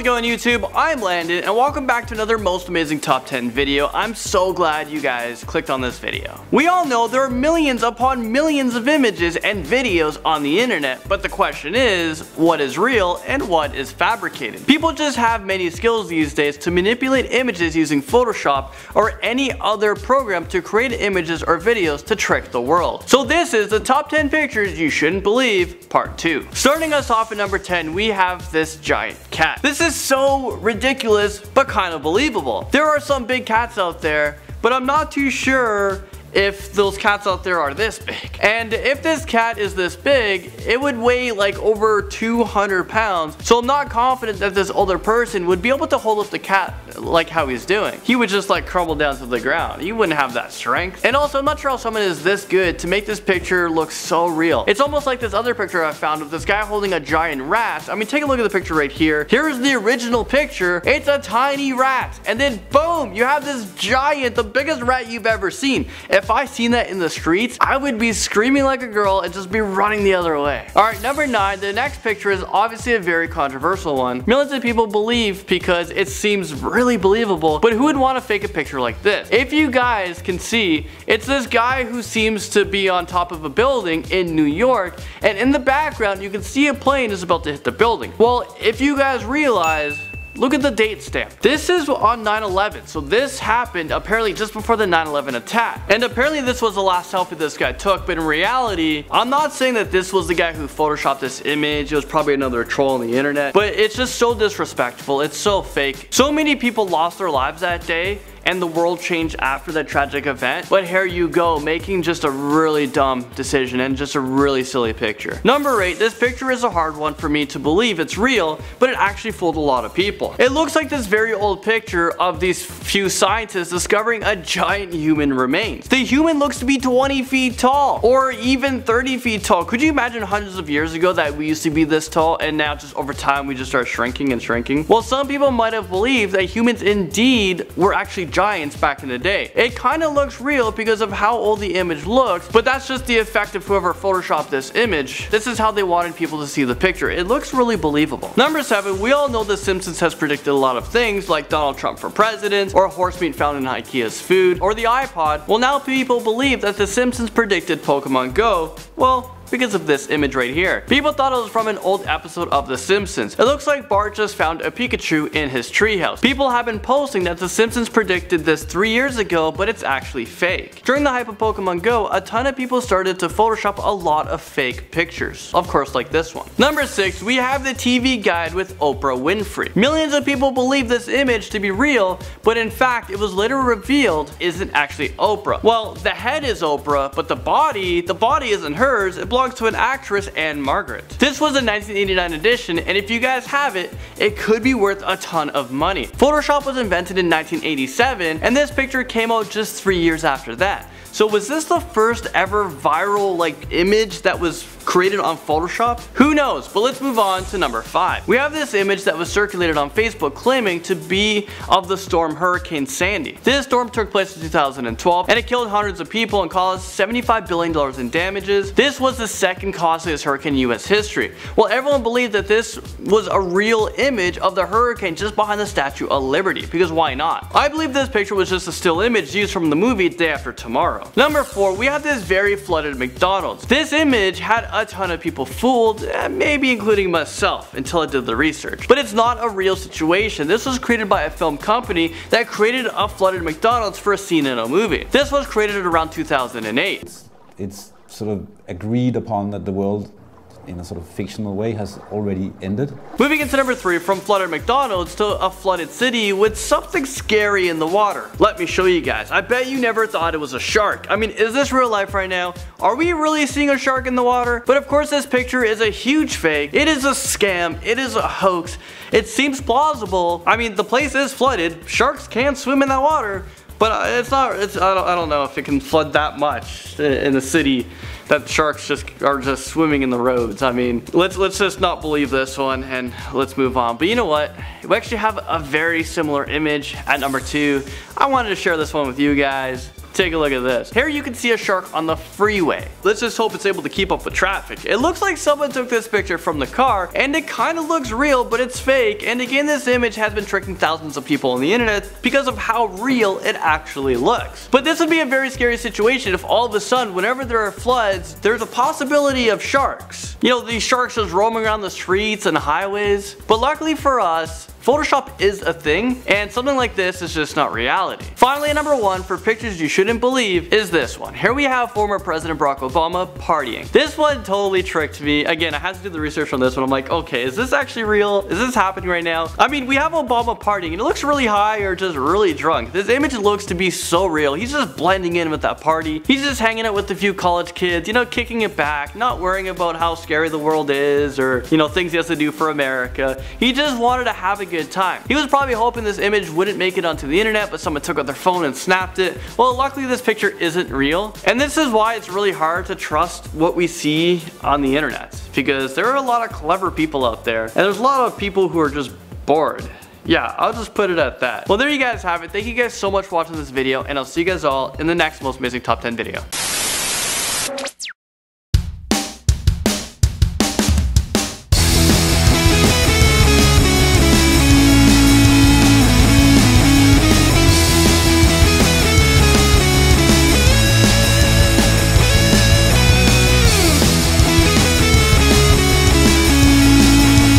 it going, YouTube? I'm Landon, and welcome back to another Most Amazing Top 10 video. I'm so glad you guys clicked on this video. We all know there are millions upon millions of images and videos on the internet, but the question is, what is real and what is fabricated? People just have many skills these days to manipulate images using Photoshop or any other program to create images or videos to trick the world. So this is the top 10 pictures you shouldn't believe, part 2. Starting us off at number 10, we have this giant cat. This is so ridiculous, but kind of believable. There are some big cats out there, but I'm not too sure if those cats out there are this big. And if this cat is this big, it would weigh like over 200 pounds. So I'm not confident that this older person would be able to hold up the cat like how he's doing. He would just like crumble down to the ground. He wouldn't have that strength. And also, I'm not sure how someone is this good to make this picture look so real. It's almost like this other picture I found of this guy holding a giant rat. I mean, take a look at the picture right here. Here's the original picture. It's a tiny rat. And then boom, you have this giant, the biggest rat you've ever seen. If I seen that in the streets, I would be screaming like a girl and just be running the other way. Alright, number 9, the next picture is obviously a very controversial one. Millions of people believe because it seems really believable, but who would want to fake a picture like this? If you guys can see, it's this guy who seems to be on top of a building in New York, and in the background you can see a plane is about to hit the building. Well, if you guys realize, look at the date stamp. This is on 9/11, so this happened apparently just before the 9/11 attack. And apparently this was the last selfie this guy took, but in reality, I'm not saying that this was the guy who photoshopped this image. It was probably another troll on the internet, but it's just so disrespectful. It's so fake. So many people lost their lives that day, and the world changed after that tragic event, but here you go, making just a really dumb decision and just a really silly picture. Number 8, this picture is a hard one for me to believe it's real, but it actually fooled a lot of people. It looks like this very old picture of these few scientists discovering a giant human remains. The human looks to be 20 feet tall, or even 30 feet tall. Could you imagine hundreds of years ago that we used to be this tall, and now just over time we just start shrinking and shrinking? Well, some people might have believed that humans indeed were actually giants back in the day. It kind of looks real because of how old the image looks, but that's just the effect of whoever photoshopped this image. This is how they wanted people to see the picture. It looks really believable. Number 7, we all know The Simpsons has predicted a lot of things like Donald Trump for president, or horse meat found in IKEA's food, or the iPod. Well, now people believe that The Simpsons predicted Pokemon Go. Well, because of this image right here. People thought it was from an old episode of The Simpsons. It looks like Bart just found a Pikachu in his treehouse. People have been posting that The Simpsons predicted this 3 years ago, but it's actually fake. During the hype of Pokemon Go, a ton of people started to Photoshop a lot of fake pictures. Of course, like this one. Number 6, we have the TV guide with Oprah Winfrey. Millions of people believe this image to be real, but in fact, it was later revealed isn't actually Oprah. Well, the head is Oprah, but the body isn't hers. It belongs to an actress, Anne Margaret. This was a 1989 edition, and if you guys have it, it could be worth a ton of money. Photoshop was invented in 1987, and this picture came out just 3 years after that. So was this the first ever viral image that was created on Photoshop? Who knows, but let's move on to number 5. We have this image that was circulated on Facebook claiming to be of the storm Hurricane Sandy. This storm took place in 2012 and it killed hundreds of people and caused $75 billion in damages. This was the second costliest hurricane in US history. Well, everyone believed that this was a real image of the hurricane just behind the Statue of Liberty, because why not? I believe this picture was just a still image used from the movie Day After Tomorrow. Number 4, we have this very flooded McDonald's. This image had a ton of people fooled, maybe including myself, until I did the research. But it's not a real situation. This was created by a film company that created a flooded McDonald's for a scene in a movie. This was created around 2008. It's sort of agreed upon that the world, in a sort of fictional way, has already ended. Moving into number 3, from flooded McDonald's to a flooded city with something scary in the water. Let me show you guys. I bet you never thought it was a shark. I mean, is this real life right now? Are we really seeing a shark in the water? But of course this picture is a huge fake. It is a scam. It is a hoax. It seems plausible. I mean, the place is flooded. Sharks can swim in that water, but I don't know if it can flood that much in a city that sharks are just swimming in the roads. I mean, let's just not believe this one and let's move on. But you know what? We actually have a very similar image at number 2. I wanted to share this one with you guys. Take a look at this. Here you can see a shark on the freeway. Let's just hope it's able to keep up with traffic. It looks like someone took this picture from the car, and it kind of looks real, but it's fake. And again, this image has been tricking thousands of people on the internet because of how real it actually looks. But this would be a very scary situation if all of a sudden, whenever there are floods, there's a possibility of sharks. You know, these sharks just roaming around the streets and highways. But luckily for us, Photoshop is a thing, and something like this is just not reality. Finally, number 1 for pictures you shouldn't believe is this one. Here we have former President Barack Obama partying. This one totally tricked me. Again, I had to do the research on this one. I'm like, okay, is this actually real? Is this happening right now? I mean, we have Obama partying, and it looks really high or just really drunk. This image looks to be so real. He's just blending in with that party. He's just hanging out with a few college kids, you know, kicking it back, not worrying about how scary the world is or, you know, things he has to do for America. He just wanted to have a good time. He was probably hoping this image wouldn't make it onto the internet, but someone took out their phone and snapped it. Well, luckily this picture isn't real, and this is why it's really hard to trust what we see on the internet, because there are a lot of clever people out there, and there's a lot of people who are just bored. Yeah, I'll just put it at that. Well, there you guys have it. Thank you guys so much for watching this video, and I'll see you guys all in the next most amazing top 10 video.